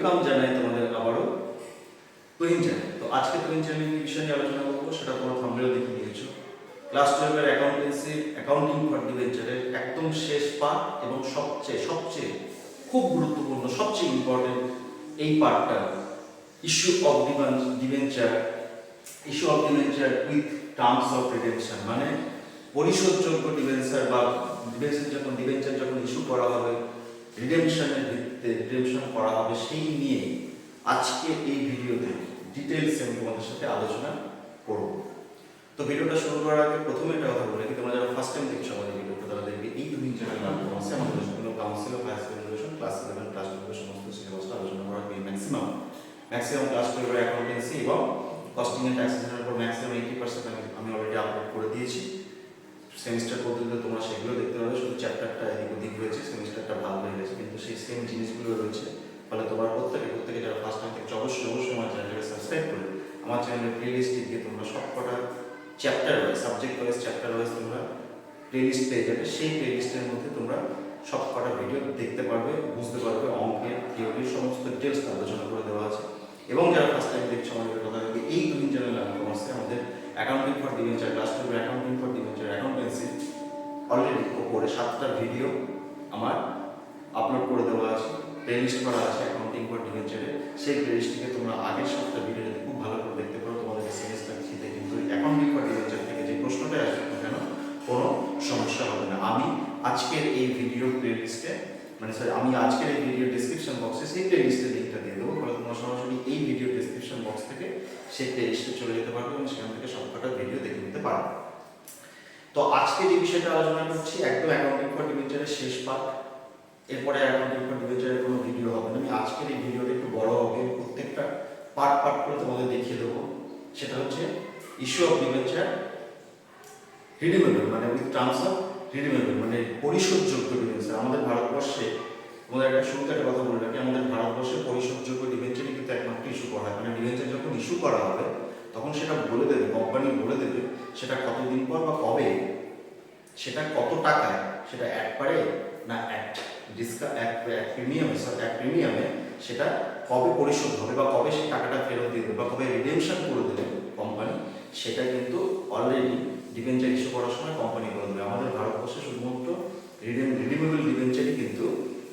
Welcome জানাই তোমাদের আবারও তুহিন চ্যানেল। তো আজকে তুহিন চ্যানেল কি বিষয় নিয়ে আলোচনা করবো সেটা তোমরা থাম্বনেলে দেখে নিয়েছো। ক্লাস 12 এর অ্যাকাউন্টিং ফর ডিবেঞ্চারের একদম শেষ পার্ট এবং সবচেয়ে খুব গুরুত্বপূর্ণ, সবচেয়ে ইম্পর্টেন্ট এই পার্টটা, issue of debenture with terms of redemption, মানে পরিশোধযোগ্য ডিবেঞ্চার বা ডিবেঞ্চার যখন ইস্যু করা হবে, রিডেমশনের ভিত্তিতে রিডেমশন করা হবে, সেই নিয়ে আজকে এই ভিডিওতে ডিটেইলসে আমি তোমাদের সাথে আলোচনা করব। তো ভিডিওটা শুরু করার আগে প্রথমে একটা কথা বলে রাখি, তোমরা যারা ফার্স্ট টাইম দেখছো আমাদের ভিডিওটা, তারা দেখবে এই তুহিন চ্যানেল নাম আছে আমাদের school council of higher secondary education class 11 class 12 এর সমস্ত সিলেবাসটা আলোচনা করা হয়। ম্যাক্সিমাম ক্লাস 12 এর অ্যাকাউন্টেন্সি এবং কস্টিং এন্ড ট্যাক্সেশনের উপর ম্যাক্সিমাম 80% আমি অলরেডি আপলোড করে দিয়েছি। সেমিস্টার পদ্ধতিতে তোমরা সেগুলো দেখতে পাবে, শুধু চ্যাপ্টারটা এদিক ওদিক হয়েছে, সেমিস্টারটা ভালো হয়ে গেছে, কিন্তু সেই সেম জিনিসগুলো রয়েছে। ফলে তোমরা প্রত্যেকে যারা ফার্স্ট টাইম দেখছো অবশ্যই আমার চ্যানেলটাকে সাবস্ক্রাইব করে আমার চ্যানেলের প্লেলিস্টে গিয়ে তোমরা সবকটা chapter wise, subject wise, chapter wise তোমরা প্লেলিস্ট পেয়ে যাবে। সেই প্লেলিস্টের মধ্যে তোমরা সবকটা ভিডিও দেখতে পারবে, বুঝতে পারবে, অঙ্কের থিওরির সমস্ত ডিটেলস আলোচনা করে দেওয়া আছে। এবং যারা ফার্স্ট টাইম দেখছো আমাদের কথা বলবে, এই তুহিন চ্যানেল আমাদের accounting for debenture class 12 accounting for debenture accountancy already উপরে 7টা ভিডিও আমার আপলোড করে দেওয়া আছে, প্লেলিস্ট করা আছে অ্যাকাউন্টিং ফর ডিবেঞ্চারে। সেই প্লেলিস্টটিকে তোমরা আগের 7টা ভিডিও যদি খুব ভালো করে দেখতে পারো, তোমাদের সেমিস্টার শীতে কিন্তু অ্যাকাউন্টিং ফর ডিবেঞ্চার থেকে যে প্রশ্নটাই আসবে না কেন কোনো সমস্যা হবে না। আমি আজকের এই ভিডিও প্লেলিস্টে আমি আজকের এই ভিডিও ডেসক্রিপশন বক্সে সেই প্লেলিস্টের লিঙ্কটা দিয়ে দেবো, ফলে তোমরা সরাসরি এই ভিডিও ডেসক্রিপশন বক্স থেকে সেই প্লেলিস্টে চলে যেতে পারবে এবং সেখান থেকে সবকটা ভিডিও দেখে নিতে পারবে। তো আজকে যে বিষয়টা আলোচনা করছি একদম অ্যাকাউন্টিং ফর ডিবেঞ্চারের শেষ পার্ট। এরপরে অ্যাকাউন্টিং ফর ডিবেঞ্চারের কোনো ভিডিও হবে না। আমি আজকের এই ভিডিওটা একটু বড় হবে, প্রত্যেকটা পার্ট করে তোমাদের দেখিয়ে দেবো। সেটা হচ্ছে ইস্যু অফ ডিবেঞ্চার রিডিমেবল, মানে উইথ টার্মস অফ রিডিমেবল, মানে পরিশোধযোগ্য ডিবেঞ্চার। আমাদের ভারতবর্ষে, আমাদের একটা শুরুতে একটা কথা বলে রাখি, আমাদের ভারতবর্ষে পরিশোধযোগ্য ডিবেঞ্চারই কিন্তু একমাত্র ইস্যু করা হয়। মানে ডিবেঞ্চার যখন ইস্যু করা হবে তখন সেটা বলে দেবে, কোম্পানি বলে দেবে সেটা কতদিন পর বা কবে, সেটা কত টাকায়, সেটা একবারে না এক প্রিমিয়ামে সেটা কবে পরিশোধ হবে বা কবে সেই টাকাটা ফেরত দিয়ে দেবে বা কবে রিডেমশন করে দেবে কোম্পানি, সেটা কিন্তু অলরেডি ডিবেঞ্চার ইস্যু করার সময় কোম্পানি বলে দেবে। আমাদের ভারতবর্ষে শুধুমাত্র রিডিমেবল ডিবেঞ্চারই কিন্তু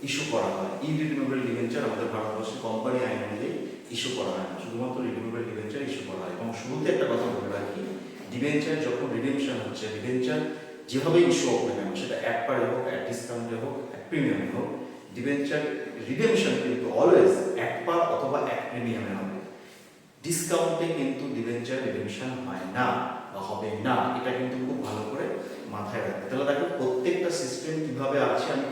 ইস্যু করা হয়। ইরিডিমেবল ডিবেঞ্চার আমাদের ভারতবর্ষে কোম্পানি আইন অনুযায়ী ইস্যু করা হয় না, শুধুমাত্র রিডিমেবল ডিবেঞ্চার ইস্যু করা হয়। এবং শুরুতে একটা কথা বলে রাখি, ডিবেঞ্চার যখন রিডেমশন হচ্ছে, ডিবেঞ্চার যেভাবে ইস্যু হোক না কেন, সেটা একবারে হোক, এক ডিসকাউন্টে হোক, এক প্রিমিয়ামে হোক, ডিবেঞ্চার রিডেমশন কিন্তু অলওয়েজ এক পার অথবা এক প্রিমিয়ামে হবে। ডিসকাউন্টে কিন্তু ডিবেঞ্চার রিডেমশন হয় না বা হবে না, এটা কিন্তু খুব ভালো করে মাথায় রাখবে। তাহলে দেখো প্রত্যেকটা সিস্টেম কিভাবে আছে, আমি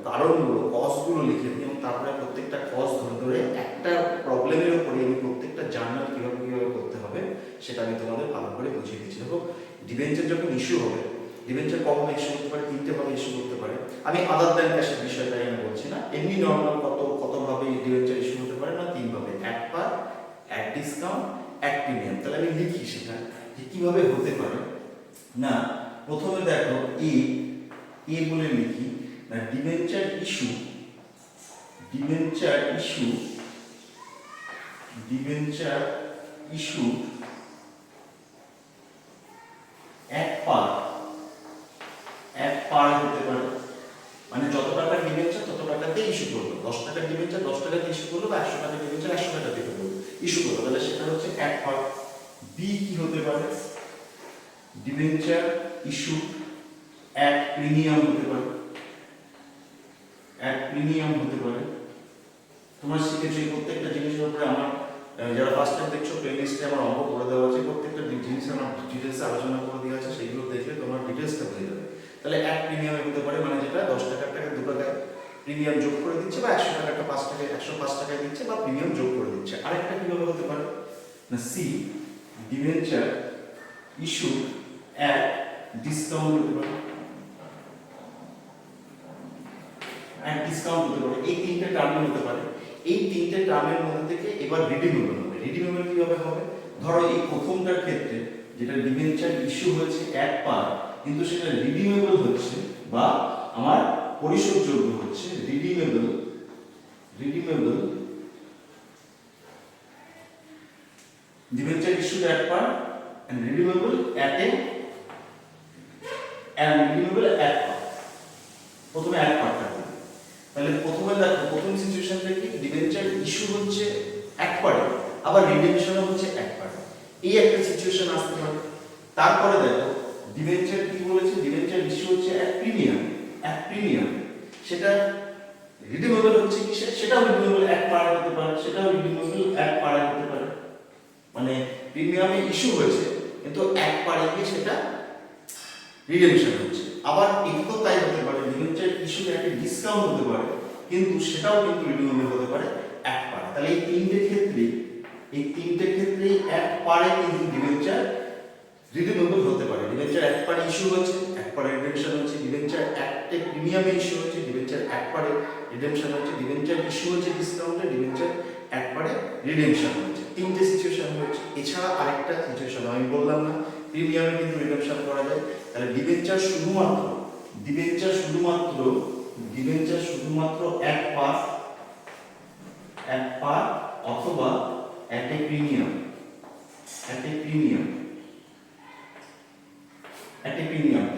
কারণগুলো, কজগুলো লিখে দিই এবং তারপরে প্রত্যেকটা কজ ধরে একটা প্রবলেমের উপরে আমি প্রত্যেকটা জার্নাল কিভাবে করতে হবে সেটা আমি তোমাদের ভালো করে বুঝিয়ে দিচ্ছি। দেখো ডিবেঞ্চার যখন ইস্যু হবে, ডিবেঞ্চার কখন ইস্যু করতে পারে, 3টে ভাবে ইস্যু করতে পারে। আমি আদার দ্যান ক্যাশের বিষয়টা এখানে বলছি না, এমনি নর্মাল কতভাবে ডিবেঞ্চার ইস্যু হতে পারে না, 3 ভাবে, এক পার, এক ডিসকাউন্ট, এক প্রিমিয়াম। তাহলে আমি লিখি সেটা যে কিভাবে হতে পারে। না, প্রথমে দেখো এ বলে লিখি না, ডিবেঞ্চার ইস্যু এক পার হতে পারে। মানে যত টাকার ডিবেঞ্চার তত টাকাতে ইস্যু করবে, 10 টাকার ডিবেঞ্চার 10 টাকাতে ইস্যু করলো বা 100 টাকার ডিবেঞ্চার 100 টাকাতে ইস্যু করলো, তাহলে সেটা হচ্ছে এক পার। বি কি হতে পারে, ডিবেঞ্চার ইস্যু এক প্রিমিয়াম হতে পারে, তোমরা শিখেছো এই প্রত্যেকটা জিনিসের উপরে আমার যারা ফার্স্ট টাইম দেখছো প্লেলিস্টে আমার অঙ্ক করে দেওয়া আছে, প্রত্যেকটা জিনিস আমার ডিটেলসে আলোচনা করে দেওয়া আছে, সেইগুলো দেখলে তোমার ডিটেলসটা হয়ে যাবে। তাহলে এক প্রিমিয়ামে হতে পারে, মানে যেটা 10 টাকার টাকা 2 টাকায় প্রিমিয়াম যোগ করে দিচ্ছে, বা 100 টাকাটা 5 টাকায় 105 টাকায় দিচ্ছে বা প্রিমিয়াম যোগ করে দিচ্ছে। আরেকটা কিভাবে হতে পারে না, সি ডিবেঞ্চার ইস্যু এক ডিসকাউন্ট হতে পারে, এক ডিসকাউন্ট হতে পারে। এই 3টে টার্মে হতে পারে। এই 3টে টার্মের মধ্যে থেকে এবার রিডিমেবল হবে। রিডিমেবল কিভাবে হবে, ধরো এই প্রথমটার ক্ষেত্রে যেটা ডিবেঞ্চার ইস্যু হয়েছে এক পার, কিন্তু সেটা রিডিমেবল হচ্ছে বা আমার পরিশোধযোগ্য হচ্ছে, redeemable debenture issued at par and redeemable at a redeemable at par. প্রথমে অ্যাট পারটা করি। তাহলে প্রথমে দেখো প্রথম সিচুয়েশনটা কি, ডিবেঞ্চার ইস্যু হচ্ছে এক পারে, আবার রিডেমশনও হচ্ছে এক পারে, এই একটা সিচুয়েশন আসতে পারে। তারপরে দেখো ডিবেঞ্চার কি বলেছে, ডিবেঞ্চার ইস্যু হচ্ছে এক প্রিমিয়াম, সেটা রিডিমেবল হচ্ছে কি, সেটাও রিডিমেবল এক পারে হতে পারে, সেটাও রিডিমেবল এক পারে হতে পারে। মানে প্রিমিয়ামে ইস্যু হয়েছে কিন্তু এক পারে গিয়ে সেটা রিডেমশন হচ্ছে। আবার এটাও তাই হতে পারে, ডিবেঞ্চার ইস্যুতে একটা ডিসকাউন্ট হতে পারে কিন্তু সেটাও কিন্তু রিডিমেবল হতে পারে এক পারে। তাহলে এই তিনটে ক্ষেত্রেই এক পারে কিন্তু ডিবেঞ্চার রিডিমেবল হতে পারে। ডিবেঞ্চার এক পারে ইস্যু হচ্ছে, এক পারে রিডেমশন হচ্ছে, ডিবেঞ্চার একটা প্রিমিয়ামে ইস্যু হচ্ছে, ডিবেঞ্চার এক পারে রিডেমশন হচ্ছে, ডিবেঞ্চার ইস্যু হচ্ছে ডিসকাউন্টে, ডিবেঞ্চার এক পারে রিডেমশন হচ্ছে। তিনটে সিচুয়েশন হচ্ছে। এছাড়া আরেকটা সিচুয়েশন আমি বললাম না, প্রিমিয়ামে কিন্তু রিডেমশন করা যায়। তাহলে ডিবেঞ্চার শুধুমাত্র এক পার অথবা একটা প্রিমিয়াম,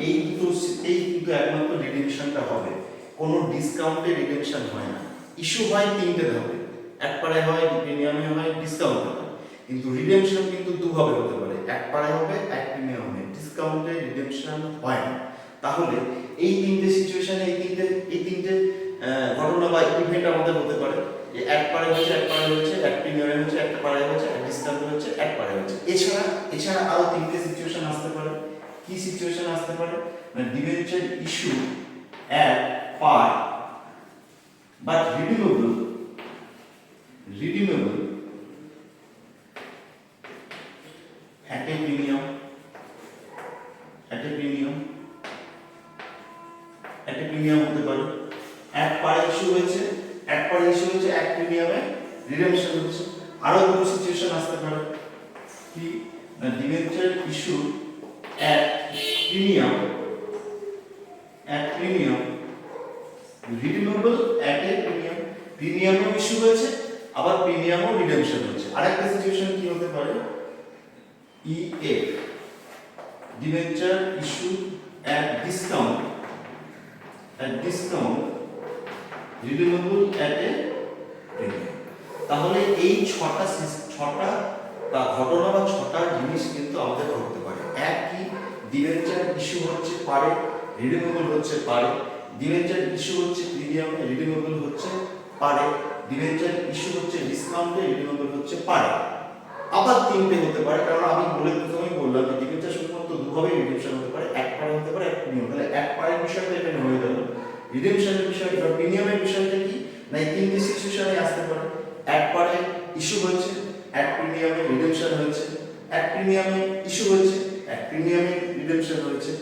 এই দুটো একমাত্র রিডেমশনটা হবে, কোনো ডিসকাউন্টে রিডেমশন হয় না। ইস্যু হয় তিনটে ধাপে, এক পারে হয়, প্রিমিয়ামে হয়, ডিসকাউন্টে হয়। কিন্তু রিডেমশন কিন্তু দুভাবে হতে পারে, এক পারে হবে, এক প্রিমিয়াম হবে, ডিসকাউন্টে রিডেমশন হয় না। তাহলে এই তিনটে সিচুয়েশনে এই তিনটে ঘটনা বা ইভেন্ট আমাদের হতে পারে, যে এক পারে হচ্ছে, এক প্রিমিয়ামে হচ্ছে, একটা পারে হচ্ছে, এক ডিসকাউন্টে হচ্ছে, এক পারে হচ্ছে। এছাড়া আরো তিনটে সিচুয়েশন আসতে পারে। কি সিচুয়েশন আসতে পারে, মানে debenture issue at per but redeemable at a premium, হতে পারে। এক পারে ইস্যু হয়েছে, এক প্রিমিয়ামে রিডেমশন হচ্ছে। আরো দুটো সিচুয়েশন আসতে পারে, কি না, debenture issue at premium redeemable at a প্রিমিয়ামও ইস্যু হয়েছে, আবার প্রিমিয়ামও রিডেমশন হচ্ছে। আরেকটা সিচুয়েশন কি হতে পারে, EF debenture issue at discount redeemable at a premium। তাহলে এই ছটা বা ঘটনা বা ছটা জিনিস কিন্তু আমাদের করতে পারে। এক কি, ডিবেঞ্চার ইস্যু হচ্ছে পারে, রিডিমেবল হচ্ছে পারে, ডিবেঞ্চার ইস্যু হচ্ছে প্রিমিয়ামে, রিডিমেবল হচ্ছে পারে, ডিবেঞ্চার ইস্যু হচ্ছে ডিসকাউন্টে, রিডিমেবল হচ্ছে পারে। আবার তিনটে হতে পারে, কারণ আমি প্রথমেই বললাম যে ডিবেঞ্চার শুধুমাত্র দুভাবে রিডেমশন হতে পারে, এক পারে হতে পারে, এক প্রিমিয়াম। তাহলে এক পারের বিষয়টা এখানে হয়ে গেল। রিডেমশনের বিষয় বা প্রিমিয়ামের বিষয়টা কি না, এই তিনটে সিচুয়েশনে আসতে পারে। এক পারে ইস্যু হয়েছে, এক প্রিমিয়ামে রিডেমশন হয়েছে, এক প্রিমিয়ামে ইস্যু হয়েছে, এক প্রিমিয়ামে রিডেমশন হয়েছে,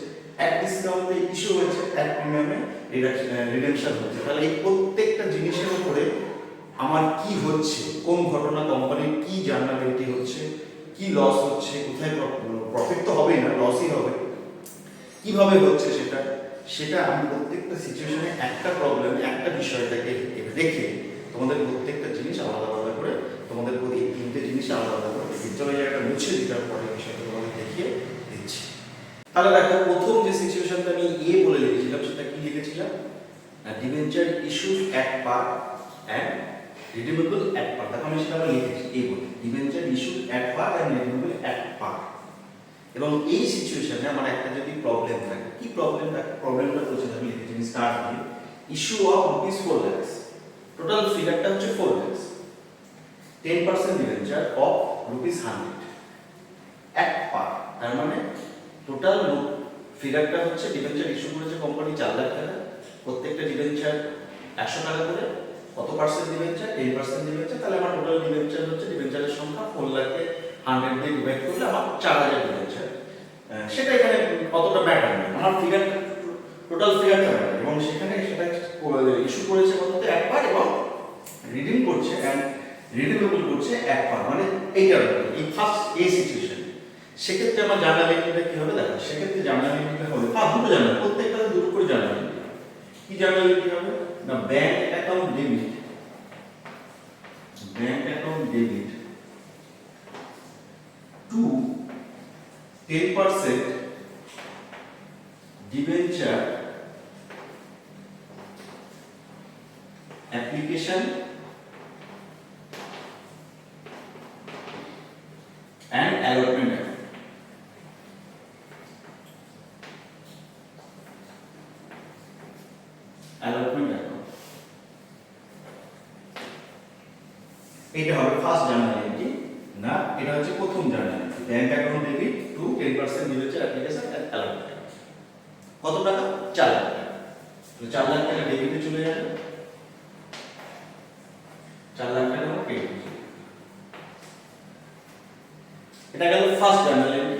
এক ডিসকাউন্টে ইস্যু হয়েছে, এক প্রিমিয়ামে রিডেমশন হচ্ছে। তাহলে এই প্রত্যেকটা জিনিসের উপরে আমার কি হচ্ছে, কোন ঘটনা, কোম্পানির কি জার্নালিটি হচ্ছে, কি লস হচ্ছে, কোথায় প্রফিট তো হবেই না, লসই হবে, কিভাবে হচ্ছে সেটা আমি প্রত্যেকটা সিচুয়েশনে একটা প্রবলেম, একটা বিষয়টাকে রেখে তোমাদের প্রত্যেকটা জিনিস আলাদা আলাদা করে, তোমাদের প্রতি তিনটে জিনিস আলাদা আলাদা করে ভিতরে জায়গাটা মুছে দিতে পরে বিষয়টা তোমাদের দেখিয়ে দিচ্ছি। তাহলে দেখো, প্রথম যে সিচুয়েশনটা আমি বলে লিখেছিলাম সেটা কি লিখেছিলাম, ডিবেঞ্চার ইস্যু এক পার অ্যান্ড রিডিমেবল এক পার। দেখো আমি সেটা আবার লিখেছি বলে, ডিবেঞ্চার ইস্যু এক পার অ্যান্ড রিডিমেবল এক পার। এবং এই সিচুয়েশনে আমার একটা যদি প্রবলেম থাকে, কি প্রবলেমটা বলছেন আমি লিখেছি স্টার্ট দিয়ে, ইস্যু অফ ₹4 লাখ, টোটাল ফিগারটা হচ্ছে 4 লাখ, 10% ডিবেঞ্চার অফ ₹100 এক পার। তার মানে টোটাল ফিগারটা হচ্ছে, ডিবেঞ্চার ইস্যু করেছে কোম্পানি 4 লাখ টাকা, প্রত্যেকটা ডিবেঞ্চার 100 টাকা করে, কত পার্সেন্ট ডিবেঞ্চার, 10% ডিবেঞ্চার। তাহলে আমার টোটাল ডিবেঞ্চার হচ্ছে, ডিবেঞ্চারের সংখ্যা 4 লাখকে 100 দিয়ে ডিভাইড করলে আমার 4000 ডিবেঞ্চার। সেটা এখানে কতটা ম্যাটার না, আমার ফিগার টোটাল ফিগারটা ম্যাটার। এবং সেখানে সেটা ইস্যু করেছে কততে, এক পার, এবং রিডিম করছে এন্ড রিডিমেবল করছে এক পার। মানে এইটার এই ফার্স্ট সিচুয়েশন। সেক্ষেত্রে আমার জার্নালিটিটা কি হবে দেখো, সেক্ষেত্রে জার্নালিটিটা হবে দুটো জার্নাল, প্রত্যেকটা দুটো করে জার্নালিটি। কি জার্নালিটি হবে না, bank account debit 10% debenture application and allotment account. Allotment account. এটা হবে ফার্স্ট জার্নাল এন্ট্রি, না এটা হচ্ছে প্রথম journal entry. Bank account debit to 10% debenture application and allotment account। কত টাকা? 4 লাখ টাকা। তো 4 লাখ টাকা ডেবিটে চলে যাবে, 4 লাখ টাকা আমার ক্রেডিটে চলে যাবে। এটা গেল ফার্স্ট জার্নাল এন্ট্রি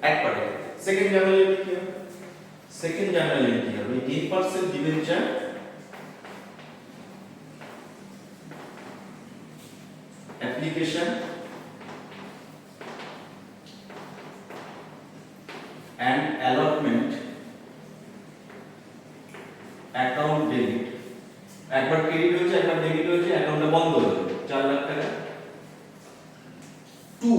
এক পার্টে। সেকেন্ড জার্নাল এন্ট্রি কি হবে? সেকেন্ড জার্নাল এন্ট্রি হবে 10% debenture application and allotment account debit। একবার ক্রেডিট হয়েছে, একবার ডেবিট হয়েছে, অ্যাকাউন্টটা বন্ধ হয়ে যাবে 4 লাখ টাকা to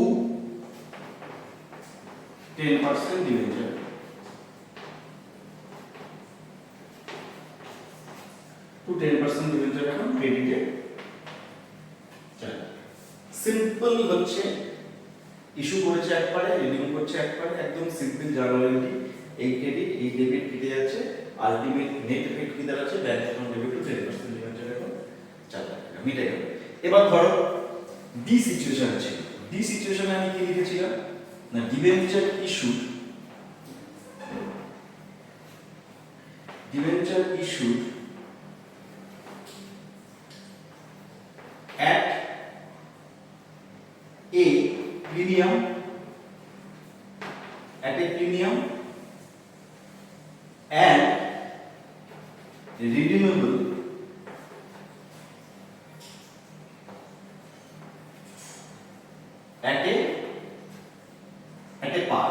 10% debenture. To 10% debenture account ক্রেডিটে চলে। সিম্পল হচ্ছে, ইস্যু করেছে একবারে, রিডিং করছে একবারে, একদম সিম্পল জার্নাল এন্ট্রি। এই ক্রেডিট এই ডেবিট কেটে যাচ্ছে, আলটিমেট নেট এফেক্ট কি দাঁড়াচ্ছে? Bank account debit to 10% debenture account 4 lakh টাকা মিটে গেল। এবার ধরো ডি সিচুয়েশন আছে। ডি সিচুয়েশনে আমি কি লিখেছিলাম? না debenture issued, debenture issued at a premium, at a premium and redeemable at a par,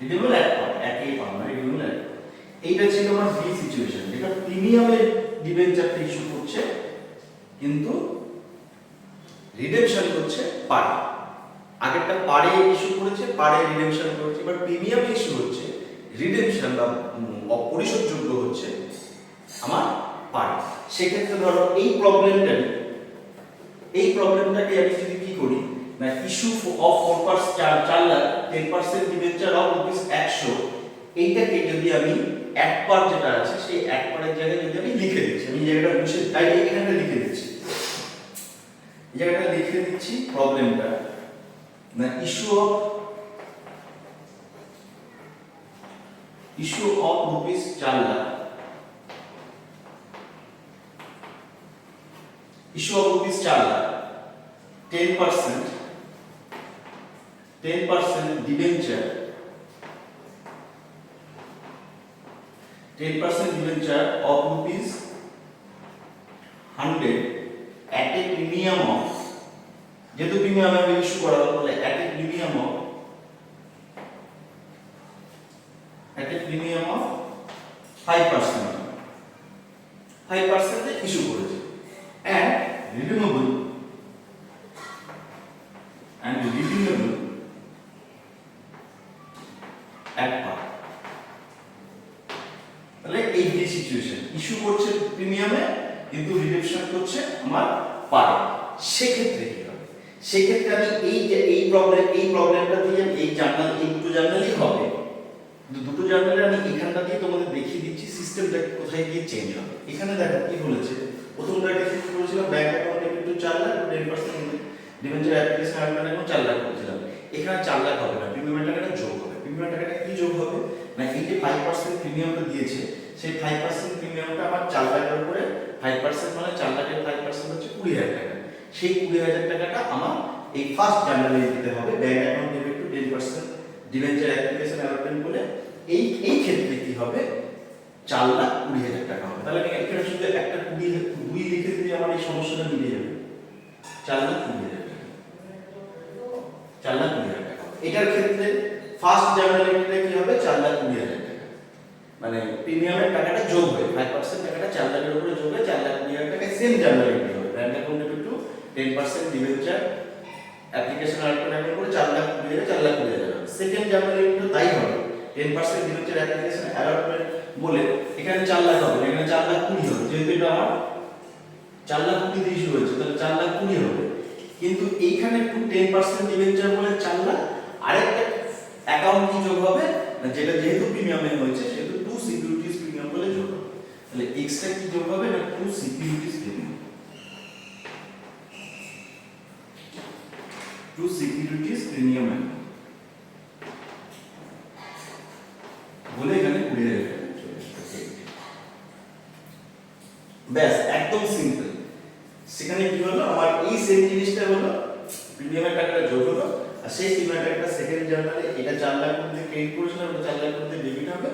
redeemable at par, at a par, redeemable at par। এইটা ছিল আমার বি সিচুয়েশন, যেটা প্রিমিয়ামের ডিবেঞ্চারটা ইস্যু করছে কিন্তু রিডেমশন করছে পারে। আগেরটা পারে ইস্যু করেছে, পারে রিডেমশন করেছে, এবার প্রিমিয়াম ইস্যু হচ্ছে রিডেমশন বা অপরিশোধযোগ্য হচ্ছে আমার পারে। সেক্ষেত্রে ধরো এই প্রবলেমটাকে আমি যদি কি করি, না issue of 4 lakh 10% debenture of rupees 100, এইটাকে যদি আমি এক পার যেটা আছে সেই এক পারের জায়গায় যদি আমি লিখে দিচ্ছি, আমি জায়গাটা মুছে এখানে লিখে দিচ্ছি, এই জায়গাটা লিখে দিচ্ছি প্রবলেমটা, না issue of rupees 4 lakh, issue of rupees 4 lakh 10% debenture, 10% debenture of rupees 100 at a premium of, যেহেতু প্রিমিয়াম আমি ইস্যু করা হলো বলে at a premium of 5% A issue করেছে and redeemable at par। তাহলে এই যে সিচুয়েশন, ইস্যু করছে প্রিমিয়ামে কিন্তু রিডেমশন করছে আমার পারে, সেক্ষেত্রে কি হবে? সেক্ষেত্রে আমি এই প্রবলেমটা দিয়ে এই জার্নাল, এই দুটো জার্নালই হবে, দুটো জার্নালে আমি এখানটা দিয়ে তোমাদের দেখিয়ে দিচ্ছি সিস্টেমটা কোথায় গিয়ে চেঞ্জ হবে। এখানে দেখো কি বলেছে, প্রথমটা কি করেছিলাম, bank account debit 4 lakh 10% debenture application amount এখন 4 লাখ করেছিলাম। এখানে 4 লাখ হবে না, প্রিমিয়াম টাকাটা যোগ হবে। প্রিমিয়াম টাকাটা কি যোগ হবে? না এই যে 5% প্রিমিয়ামটা দিয়েছে, সেই 5% প্রিমিয়ামটা আমার 4 লাখের উপরে 5% মানে 4 লাখের 5% হচ্ছে 20,000 টাকা। সেই 20,000 টাকাটা আমার এই ফার্স্ট জার্নালে দিতে হবে, bank account debit to 10% debenture application amount বলে। এই ক্ষেত্রে কি হবে? 4,20,000 টাকা হবে। তাহলে আমি এখানে শুধু একটা 2 লিখে দিলে আমার এই সমস্যাটা মিটে যাবে। 4,20,000 টাকা, 4,20,000 টাকা। এটার ক্ষেত্রে ফার্স্ট জার্নাল এন্ট্রিতে কি হবে? 4,20,000 টাকা, মানে প্রিমিয়ামের টাকাটা যোগ হয়ে 5% টাকাটা 4 লাখের উপরে যোগ হয়ে 4,20,000 টাকা সেম জার্নাল এন্ট্রি হবে। Bank account debit to 10% debenture application amount করে 4,20,000 4,20,000 সেকেন্ড জার্নালে কিন্তু তাই হবে। 10% ডিবেঞ্চার অ্যাপ্লিকেশন অ্যালটমেন্ট বলে এখানে 4 লাখ হবে, এখানে 4 লাখ 20 হবে, যেহেতু এটা আমার 4 লাখ 20 দিয়ে ইস্যু হয়েছে, তাহলে 4 লাখ 20 হবে। কিন্তু এইখানে একটু 10% ডিবেঞ্চার বলে 4 লাখ, আরেকটা অ্যাকাউন্ট কি যোগ হবে না, যেটা যেহেতু প্রিমিয়ামে হয়েছে সেহেতু 2 সিকিউরিটিজ প্রিমিয়াম বলে যোগ হবে। তাহলে এক্সট্রা কি যোগ হবে না, 2 সিকিউরিটিজ প্রিমিয়াম, 2 সিকিউরিটিজ প্রিমিয়াম বলে এখানে 20,000 টাকা চলে আসবে। ব্যাস, একদম সিম্পল। সেখানে কি হলো, আমার এই সেম জিনিসটা হলো প্রিমিয়ামের টাকাটা যোগ হলো, আর সেই প্রিমিয়ামের টাকাটা সেকেন্ড জার্নালে এটা 4 লাখ মধ্যে ক্রেডিট করেছিলাম, ওটা 4 লাখ মধ্যে ডেবিট হবে,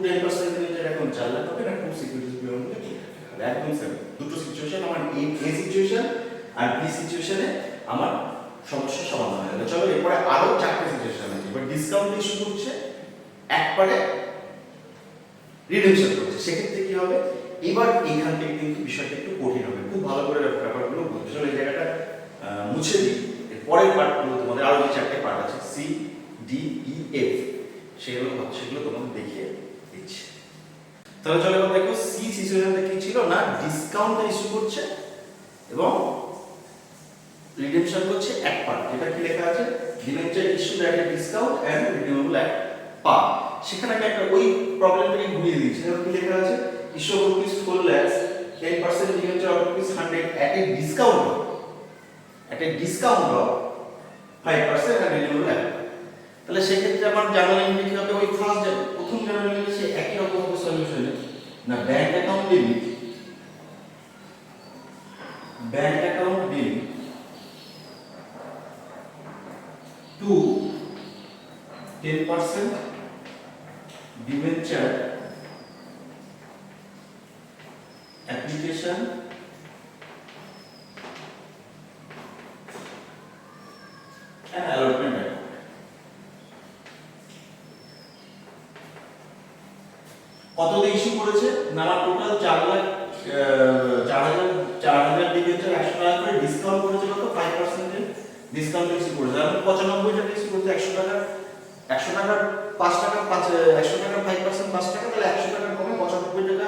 10% ডিবেঞ্চার এখন 4 লাখ হবে, না 2 সিকিউরিটিজ প্রিমিয়াম বলে 2 লাখ টাকা হবে। একদম সিম্পল। দুটো সিচুয়েশন, আমার এ সিচুয়েশন আর বি সিচুয়েশনে আমার সমস্যা সমাধান হয়ে গেল। চলো এরপরে আরো 4টে সিচুয়েশন আছে। এবার ডিসকাউন্ট ইস্যু করছে, একবারে রিডেমশন করছে, সেক্ষেত্রে কি হবে, এবার এইখান থেকে কিন্তু বিষয়টা একটু কঠিন হবে। খুব ভালো করে ব্যাপারগুলো বুঝতে, চলো এই জায়গাটা মুছে দিই। এর পরের পার্টগুলো তোমাদের আরো যে 4টে পার্ট আছে, সি ডি ই এফ, সেগুলো তোমাদের দেখিয়ে দিচ্ছি। তাহলে চলো এবার দেখো সি সিচুয়েশনটা কি ছিল না, ডিসকাউন্ট ইস্যু করছে এবং রিডেমশন করছে এক পার্ট, যেটা কি লেখা আছে, debenture issued at a discount and redeemable at par. সেখানে আমি একটা ওই প্রবলেমটাকে ঘুরিয়ে দিয়েছি। এখানে কি লেখা আছে, issue of rupees 4 lakhs, 10% debenture of rupees 100 at a discount of 5% and redeemable at. তাহলে সেক্ষেত্রে আমার জার্নাল এন্ট্রি কি হবে, ওই প্রথম জার্নাল এন্ট্রি সে একই রকম হবে সলিউশনে, না bank account debit, to 10% debenture application and allotment account। কত দিয়ে ইস্যু করেছে না, আমার টোটাল 4,000 ডিবেঞ্চার 100 টাকা করে ডিসকাউন্ট করেছে, কত 5% এর ডিসকাউন্ট ইস্যু করেছে। আমি 95 টাকা ইস্যু করেছে, 100 টাকা 5 টাকা 100 টাকা 5% 5 টাকা, তাহলে 100 টাকা কমে 95 টাকা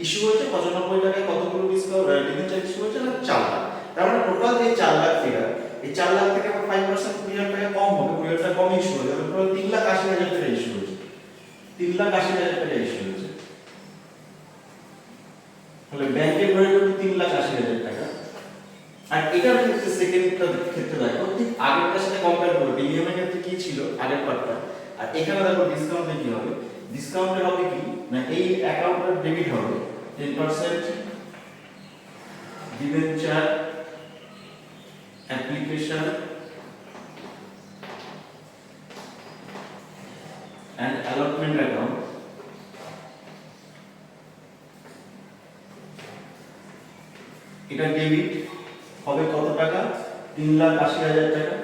ইস্যু হয়েছে। 95 টাকায় কতগুলো ডিসকাউন্ট ডিবেঞ্চার ইস্যু হয়েছে না, 4 লাখ। তার মানে টোটাল যে 4 লাখ ফিগার, এই 4 লাখ থেকে আমার 5% 20,000 টাকা কম হবে, 20,000 টাকা কম ইস্যু হয়েছে, টোটাল 3,80,000 টাকা ইস্যু হয়েছে, 3,80,000 টাকা ইস্যু হয়েছে। তাহলে ব্যাংকের ভ্যালু 3,80,000 টাকা। আর এটার ক্ষেত্রে সেকেন্ডটার ক্ষেত্রে দেখো ঠিক আগেরটার সাথে কম্পেয়ার করো, প্রিমিয়ামের ক্ষেত্রে কি ছিল আগের পার্টটা, আর এখানে দেখো ডিসকাউন্টে কি হবে। ডিসকাউন্টে হবে কি না, এই অ্যাকাউন্টের ডেবিট হবে 10% debenture application and allotment account, এটা ডেবিট হবে কত টাকা, 3,80,000 টাকা।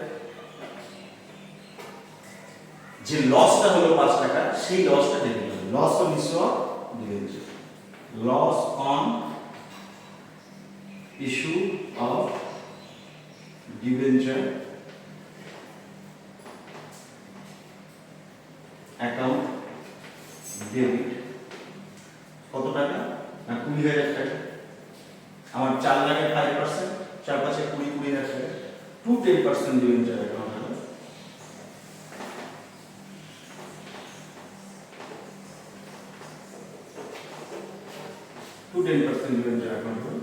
যে লসটা হলো 5 টাকা, সেই লসটা ডেবিট হবে, loss on issue of debenture, loss on issue of debenture account debit কত টাকা না, 20,000 টাকা। আমার 4 লাখের 5%, 4 5 20,000 টাকা, 10% ডিবেঞ্চার অ্যাকাউন্ট হবে 10% ডিবেঞ্চার অ্যাকাউন্ট হবে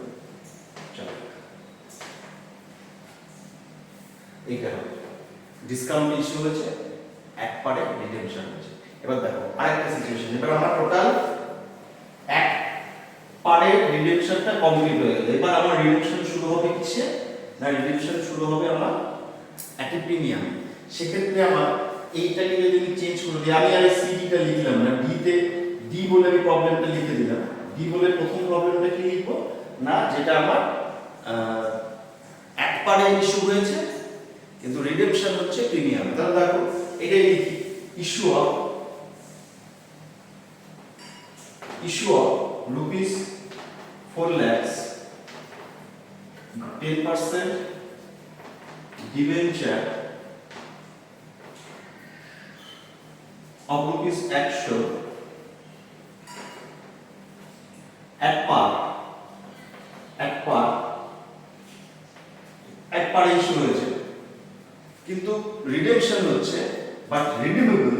4 লাখ। এইটা হবে ডিসকাউন্ট ইস্যু হয়েছে, এক পারে রিডেমশন হয়েছে। এবার দেখো আরেকটা সিচুয়েশন, এবার আমার টোটাল এক পারে রিডেমশনটা কমপ্লিট হয়ে গেল। এবার আমার রিডেমশন শুরু হবে কিসে না, রিডেমশন শুরু হবে আমার একটা প্রিমিয়াম। সেক্ষেত্রে আমার এইটাকে যদি আমি চেঞ্জ করে দিই, আমি আর সিডিটা লিখলাম না, ডি তে ডি বলে আমি প্রবলেমটা লিখে দিলাম। ডি বলে প্রথম প্রবলেমটা কি লিখবো না, যেটা আমার এক পারে ইস্যু হয়েছে কিন্তু রিডেমশন হচ্ছে প্রিমিয়াম। তাহলে দেখো এটাই লিখি, issue of rupees 4 lakhs, 10% debenture of rupees 100 at par issue হয়েছে, কিন্তু রিডেমশন হচ্ছে but redeemable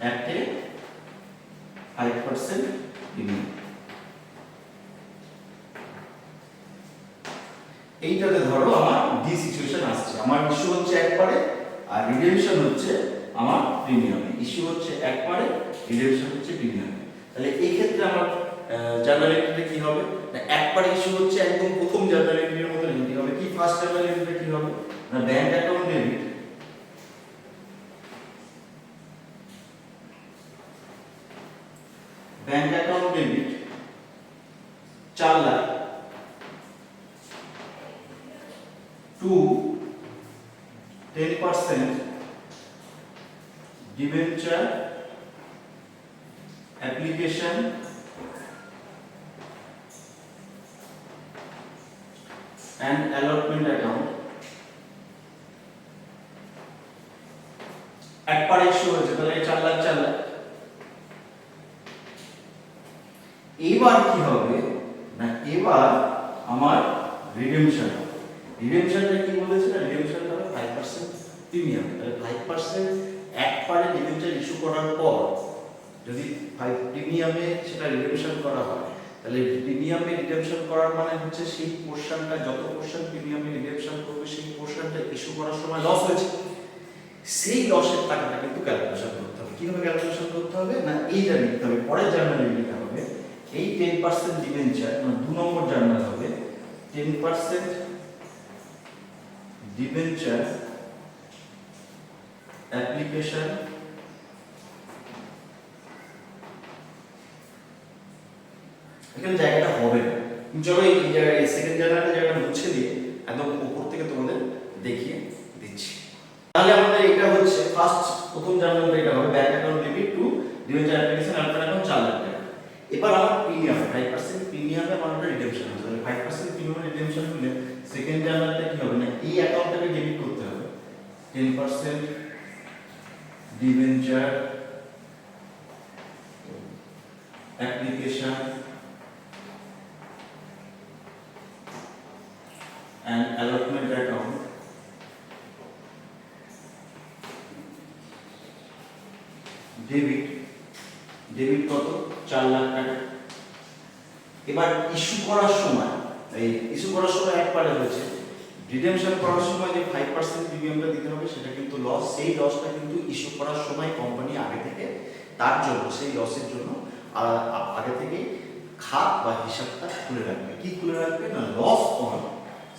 at a 5% premium। এইটাতে ধরো আমার ডি সিচুয়েশন আসছে, আমার ইস্যু হচ্ছে একবারে আর রিডেমশন হচ্ছে আমার প্রিমিয়ামে। ইস্যু হচ্ছে একবারে, রিডেমশন হচ্ছে প্রিমিয়ামে। তাহলে এই ক্ষেত্রে আমার জার্নাল এন্ট্রিতে কি হবে না, একবারে ইস্যু হচ্ছে একদম প্রথম জার্নাল এন্ট্রির মতো এন্ট্রি হবে। কি ফার্স্ট জার্নাল এন্ট্রিতে কি হবে না, bank account debit $4 lakh to 10% debenture application and allotment account একবার ইস্যু হয়েছে, তাহলে 4 লাখ। এবার কি হবে না, এবার আমার রিডেমশনটা কি বলেছে না, রিডেমশনটা হবে 5% প্রিমিয়াম। তাহলে 5% একবারে ডিবেঞ্চার ইস্যু করার পর যদি 5 প্রিমিয়ামে সেটা রিডেমশন করা হয়, তাহলে প্রিমিয়ামে রিডেমশন করার মানে হচ্ছে সেই পোরশনটা, যত পোরশন প্রিমিয়ামে রিডেমশন করবে সেই পোরশনটা ইস্যু করার সময় লস হয়েছে, সেই লসের টাকাটা কিন্তু ক্যালকুলেশন করতে হবে। কিভাবে ক্যালকুলেশন করতে হবে না, এইটা লিখতে হবে, পরের জার্নালে লিখতে হবে। এই 10% ডিবেঞ্চার মানে 2 নম্বর জার্নাল হবে 10% ডিবেঞ্চার অ্যাপ্লিকেশন এখানে জায়গাটা হবে না। চলো এই জায়গায় সেকেন্ড জার্নালটা জায়গাটা মুছে দিয়ে একদম উপর থেকে তোমাদের দেখিয়ে দিচ্ছি। তাহলে আমাদের এটা হচ্ছে ফার্স্ট প্রথম জার্নালটা, এটা হবে bank account debit to debenture application অ্যালফার অ্যাকাউন্ট 4 লাখ টাকা। এবার আমার প্রিমিয়াম 5% প্রিমিয়ামে আমার রিডেমশন আছে, তাহলে 5% প্রিমিয়ামে রিডেমশন হলে সেকেন্ড জার্নালটা কি হবে না, এই অ্যাকাউন্টটাকে ডেবিট করতে হবে 10% debenture application and allotment account debit কত 4 লাখ টাকা। এবার ইস্যু করার সময় একবারে হয়েছে, রিডেমশন করার সময় যে 5% প্রিমিয়ামটা দিতে হবে সেটা কিন্তু লস, সেই লসটা কিন্তু ইস্যু করার সময় কোম্পানি আগে থেকে তার জন্য, সেই লসের জন্য আগে থেকে খাত বা হিসাবটা খুলে রাখবে। কি খুলে রাখবে না, loss on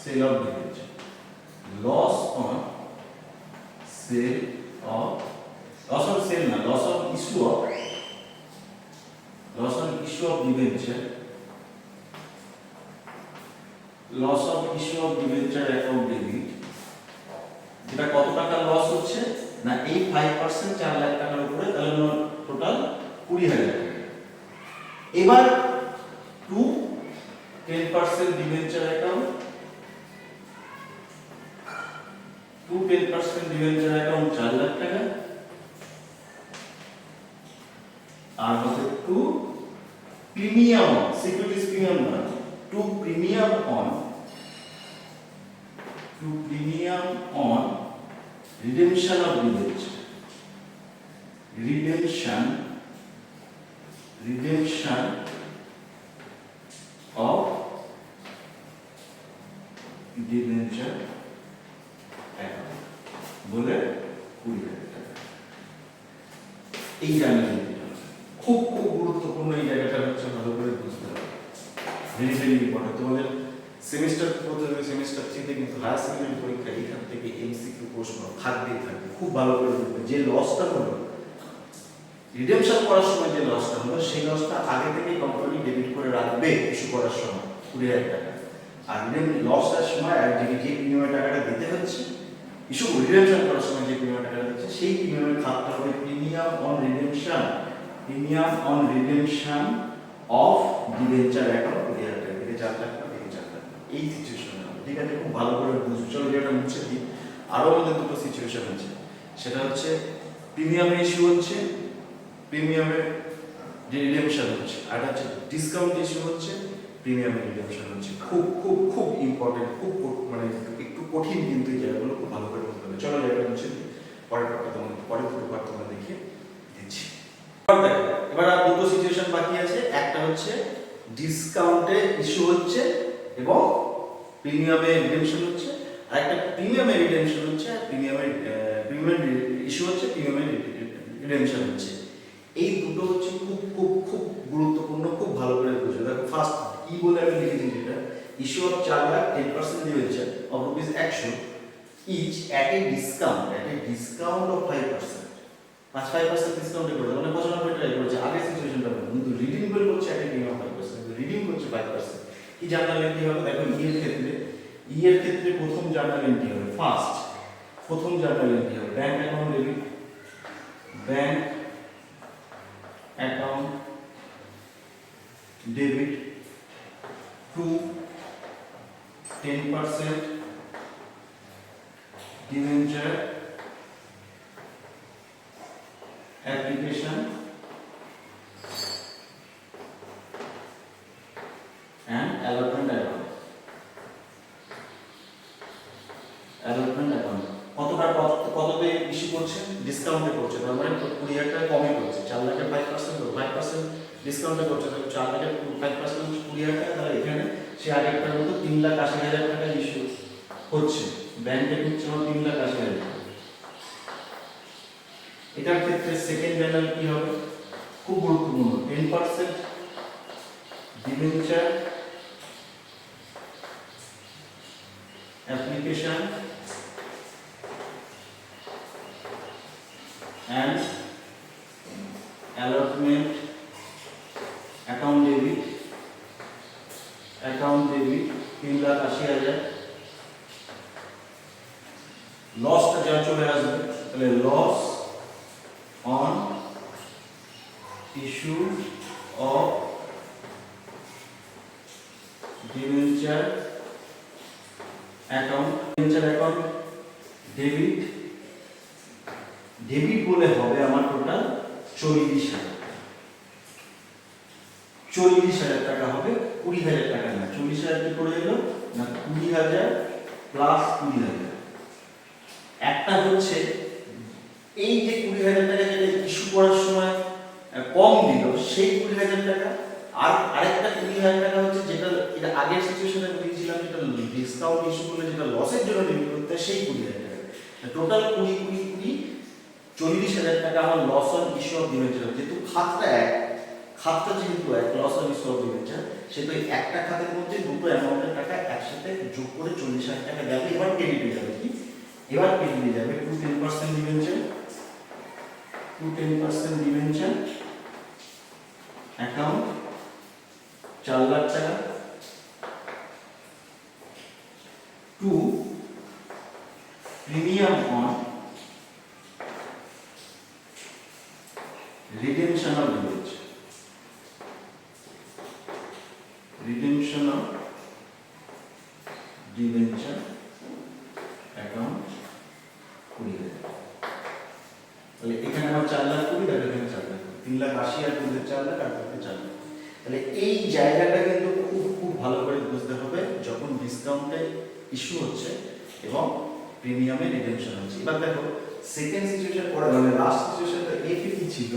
sale of debenture, loss on sale of, loss on sale না, loss on issue of debenture, loss of issue of debenture account debit, যেটা কত টাকা লস হচ্ছে না, এই 5% 4 লাখ টাকার উপরে, তাহলে টোটাল 20,000 টাকা। এবার টু 10% ডিবেঞ্চার অ্যাকাউন্ট, 4 লাখ টাকা, আর হচ্ছে টু প্রিমিয়াম সিকিউরিটিজ প্রিমিয়াম না, to premium on redemption of debenture, redemption of debenture account বলে 20,000 টাকা। এই জার্নাল খুব গুরুত্বপূর্ণ, এই জায়গাটা হচ্ছে ভালো করে বুঝতে হবে, ভেরি ইম্পর্টেন্ট। তোমাদের সেমিস্টার সেমিস্টার 3 তে কিন্তু হায়ার সেকেন্ডারি পরীক্ষা এখান থেকে এমসিকিউ প্রশ্ন থাকবেই থাকবে, খুব ভালো করে বুঝবে। যে লসটা হলো রিডেমশন করার সময়, যে লসটা হলো সেই লসটা আগে থেকে কোম্পানি ডেবিট করে রাখবে ইস্যু করার সময় 20,000 টাকা, আর লসটার সময় আর যে প্রিমিয়ামের টাকাটা দিতে হচ্ছে ইস্যু রিডেমশন করার সময় যে প্রিমিয়াম টাকাটা দিচ্ছে সেই প্রিমিয়ামের খাতটা হবে premium on redemption of debenture account 20,000 টাকা থেকে 4 লাখ টাকা থেকে 4 লাখ। এই সিচুয়েশনে হবে, ঠিক আছে? খুব ভালো করে বুঝবো। চলো যেটা মুছে দিই। আরও আমাদের দুটো সিচুয়েশন আছে, সেটা হচ্ছে প্রিমিয়ামের ইস্যু হচ্ছে, প্রিমিয়ামের রিডেমশন হচ্ছে, আর হচ্ছে ডিসকাউন্ট ইস্যু হচ্ছে, প্রিমিয়ামের রিডেমশন হচ্ছে। খুব খুব খুব ইম্পর্টেন্ট, মানে একটু কঠিন, কিন্তু এই জায়গাগুলো খুব ভালো করে বুঝতে হবে। চলো জায়গাটা মুছে দিই, পরের পার্টটা তোমাদের পরের দুটো পার্ট তোমরা দেখিয়ে দিচ্ছি। এবার আর দুটো সিচুয়েশন বাকি আছে, একটা হচ্ছে ডিসকাউন্টে ইস্যু হচ্ছে এবং প্রিমিয়ামের রিডেমশন হচ্ছে, আর একটা প্রিমিয়ামের রিডেমশন হচ্ছে, আর প্রিমিয়ামের ইস্যু হচ্ছে, প্রিমিয়ামের রিডেমশন হচ্ছে। এই দুটো হচ্ছে খুব খুব খুব গুরুত্বপূর্ণ, খুব ভালো করে বুঝবে। দেখো ফার্স্ট কি বলে আমি লিখেছি, যেটা issue of 4 lakh 10% debenture of rupees 100 each at a discount of 5%। 5% ডিসকাউন্টে করে মানে 95 টাকা করেছে। আগের সিচুয়েশনটা কিন্তু রিডিং বের করছে একটা প্রিমিয়াম 5%, রিডিং করছে 5%। কি জার্নাল এন্ট্রি হবে? দেখো ই এর ক্ষেত্রে প্রথম জার্নাল এন্ট্রি হবে, প্রথম জার্নাল এন্ট্রি হবে bank account debit, bank account debit to 10% debenture application and allotment account। কততে ইস্যু করছে? ডিসকাউন্টে করছে, তার মানে 20,000 টাকা কমে করছে। 4 লাখের 5% ডিসকাউন্টে করছে, তাহলে 4 লাখের 5% 20,000 টাকা। তাহলে এখানে সে আগেরটার মতো 3,80,000 টাকা ইস্যু হচ্ছে, ব্যাংকে ঢুকছে 3,80,000 টাকা। এটার ক্ষেত্রে সেকেন্ড জার্নাল কি হবে? খুব গুরুত্বপূর্ণ, 10% debenture application and allotment account debit 3,80,000। লসটা যা চলে আসবে, তাহলে loss on issue of debenture account debit বলে হবে আমার টোটাল 40,000 টাকা হবে, 20,000 টাকা না। 40,000 কি করে এলো না, 20,000 প্লাস 20,000। একটা হচ্ছে এই যে 20,000 টাকা যেটা ইস্যু করার সময় কম দিল, সেই 20,000 টাকা, আর আরেকটা 20,000 টাকা হচ্ছে যেটা এটা আগের সিচুয়েশনে বলেছিলাম, যেটা ডিসকাউন্ট ইস্যু করলে যেটা লসের জন্য ডেবিট করতে হয়, সেই 20,000 টাকা। টোটাল 40,000 টাকা আমার loss on issue of debenture. যেহেতু খাতটা যেহেতু এক, loss on issue of debenture, সেহেতু একটা খাতের মধ্যে দুটো অ্যামাউন্টের টাকা একসাথে যোগ করে 40,000 টাকা যাবে। এবার ক্রেডিটে যাবে, কি এবার ক্রেডিটে যাবে 10% ডিবেঞ্চার, 10% ডিবেঞ্চার অ্যাকাউন্ট 4 লাখ টাকা to premium on redemption of debenture, account 20,000। তাহলে এখানে আমার 4 লাখ 20, আর এখানে 4 লাখ 3,80,000 আর 4 লাখ আর 4 লাখ। তাহলে এই জায়গাটা কিন্তু খুব খুব ভালো করে বুঝতে হবে যখন ডিসকাউন্টে ইস্যু হচ্ছে এবং প্রিমিয়ামে রিডেমশন হচ্ছে। এবার দেখো সেকেন্ড সিচুয়েশন পড়া, মানে লাস্ট সিচুয়েশনটা এফ এ কি ছিল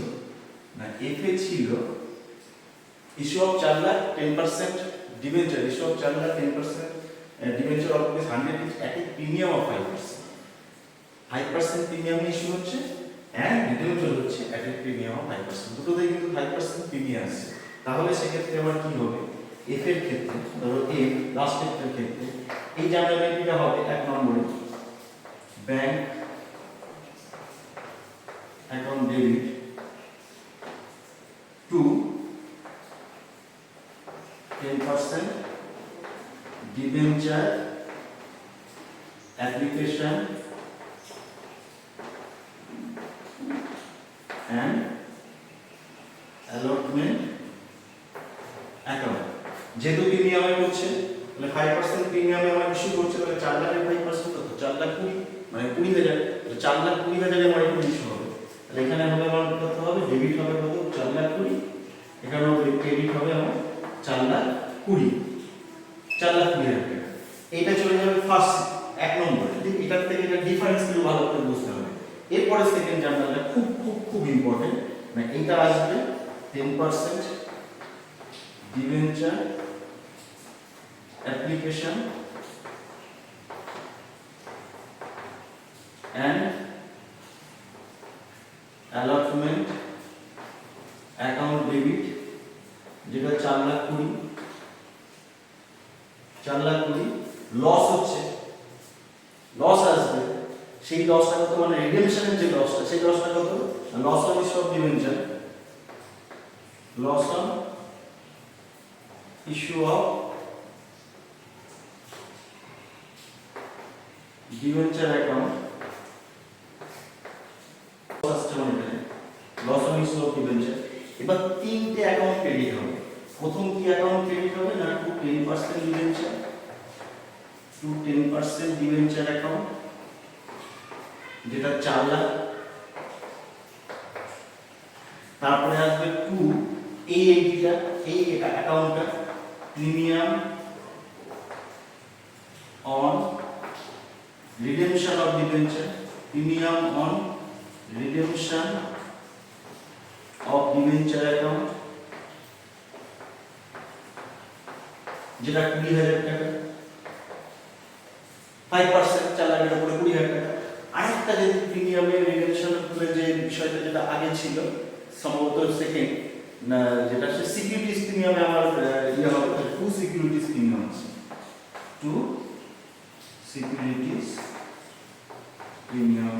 না, এফ এ ছিল issue of 4 lakh 10% debenture, issue of 4 lakh 10% debenture of rupees 100 at a premium of 5% premium issue হচ্ছে এন্ড রিডেমশন হচ্ছে এট এ প্রিমিয়াম অফ 5%। দুটোতেই কিন্তু 5% প্রিমিয়াম আছে। তাহলে সেক্ষেত্রে আবার কি হবে, এফ এর ক্ষেত্রে ধরো এফ লাস্ট এর ক্ষেত্রে এই জার্নাল এন্ট্রিটা হবে 1 নম্বরে bank account debit to 10% debenture application and allotment account। যেহেতু প্রিমিয়ামে করছে তাহলে 5% প্রিমিয়ামে আমার ইস্যু করছে, তাহলে 4 লাখের 5% কত? 4 লাখ 20, মানে 20,000। 4 লাখ 20,000 আমার এখন ইস্যু হবে। তাহলে এখানে হবে আমার কত হবে? ডেবিট হবে কত? 4 লাখ 20। এখানে হবে ক্রেডিট হবে আমার 4 লাখ 20, 4 লাখ 20,000 টাকা। এইটা চলে যাবে ফার্স্ট 1 নম্বরে। ঠিক এটার থেকে এটা ডিফারেন্স গুলো ভালো করে বুঝতে হবে। এরপরে সেকেন্ড জার্নালটা খুব খুব খুব ইম্পর্টেন্ট, মানে এটা আসবে 10% debenture application and allotment account debit, যেটা 4 লাখ 20, 4 লাখ 20 লস হচ্ছে, লস আসবে। সেই লসটা কত? মানে রিডেমশনের যে লসটা, সেই লসটা কত? Loss on issue of debenture, loss on issue of debenture account, loss on issue of debenture. এবার তিনটে অ্যাকাউন্ট ক্রেডিট হবে। প্রথম কি অ্যাকাউন্ট ক্রেডিট হবে না? 10% ডিবেঞ্চার, 10% ডিবেঞ্চার অ্যাকাউন্ট, যেটা 4 লাখ। তারপরে আসবে 2 এই এন্ট্রিটা, এই অ্যাকাউন্টটা premium on redemption of debenture, premium on redemption of debenture account, যেটা 20,000 টাকা। 5% 4 লাখের উপরে 20,000 টাকা। আরেকটা যে প্রিমিয়ামের রিডেমশন যে বিষয়টা যেটা আগে ছিল সম্ভবত সেকেন্ড না, যেটা হচ্ছে সিকিউরিটিজ প্রিমিয়ামে আমার ইয়ে হবে, 2 সিকিউরিটিজ প্রিমিয়াম আছে, 2 securities premium,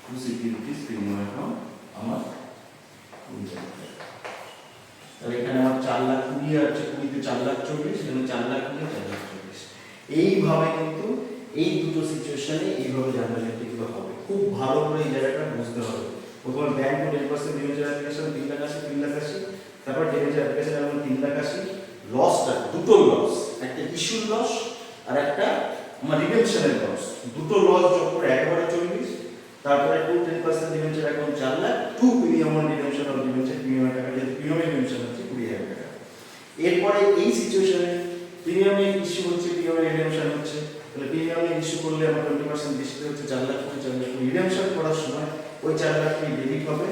2 securities premium account আমার 20,000 টাকা। তাহলে এখানে আমার 4 লাখ 20 আছে, 20 তে 4 লাখ 40, এখানে 4 লাখ 20, 4 লাখ 40। এইভাবে কিন্তু এই দুটো সিচুয়েশনে এইভাবে জার্নাল এন্ট্রিগুলো হবে। খুব ভালো করে এই জায়গাটা বুঝতে হবে। প্রথমে bank 10% debenture application 3 lakh 80, 3 lakh 80, তারপর ডিবেঞ্চার অ্যাপ্লিকেশন আমার 3 লাখ 80, লসটা দুটো লস, একটা ইস্যুর লস আর একটা আমার রিডেমশনের লস, দুটো লস যোগ করে একেবারে 40। তারপরে 10% debenture account 4 lakh, 2 premium on redemption of debenture, premium টাকা, যেহেতু প্রিমিয়ামের ডিবেঞ্চার হচ্ছে 20,000 টাকা। এরপরে এই সিচুয়েশনে প্রিমিয়ামের ইস্যু হচ্ছে, প্রিমিয়ামের রিডেমশন হচ্ছে, তাহলে প্রিমিয়ামের ইস্যু করলে আমার 20% বেশি হচ্ছে 4 লাখ 4 লাখ। রিডেমশন করার সময় ওই 4 লাখ ডেবিট হবে,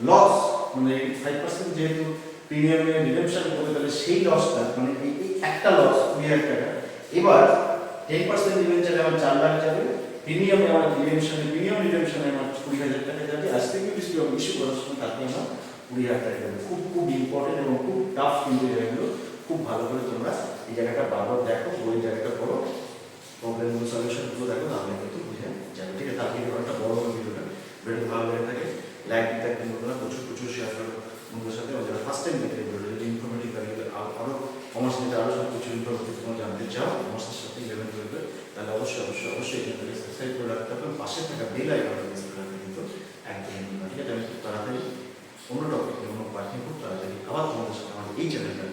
লস মানে 5% যেহেতু প্রিমিয়ামের রিডেমশন করবে, তাহলে সেই লসটা মানে এই একটা লস 20,000 টাকা। এবার 10% ডিবেঞ্চারে আমার 4 লাখ যাবে, প্রিমিয়ামে আমার প্রিমিয়াম রিডেমশনে আমার 20,000 টাকা যাবে, আর সিকিউরিটিজ ইস্যু করার সময় তাতে আমার 20,000 টাকা যাবে। খুব খুব ইম্পর্টেন্ট এবং খুব টাফ কিন্তু জায়গাগুলো, খুব ভালো করে তোমরা এই জায়গাটা বারবার দেখো, ওই জায়গাটা করো, প্রবলেমগুলো সলিউশনগুলো দেখো, তাহলে কিন্তু বুঝে যাবে। ঠিক আছে, তাহলে একটা বড় ভিডিওটা ভালো লেগে থাকে লাইক দিতে একদম বলবো না, প্রচুর প্রচুর শেয়ার করো বন্ধুদের সাথে। যারা ফার্স্ট টাইম দেখে ভিডিওটা যদি ইনফরমেটিভ লাগে, আরও কমার্স নিতে আরও সব কিছু ইনফরমেটিভ তোমরা জানতে চাও কমার্সের সাথে 11 12, তাহলে অবশ্যই অবশ্যই অবশ্যই এখানে সাবস্ক্রাইব করে রাখতে হবে, পাশে থাকা বেল আইকনটা প্রেস করে রাখতে কিন্তু একদম। ঠিক আছে, আমি খুব তাড়াতাড়ি অন্য টপিকে অন্য পার্টি খুব তাড়াতাড়ি আবার তোমাদের সাথে আমাদের এই চ্যানেলটা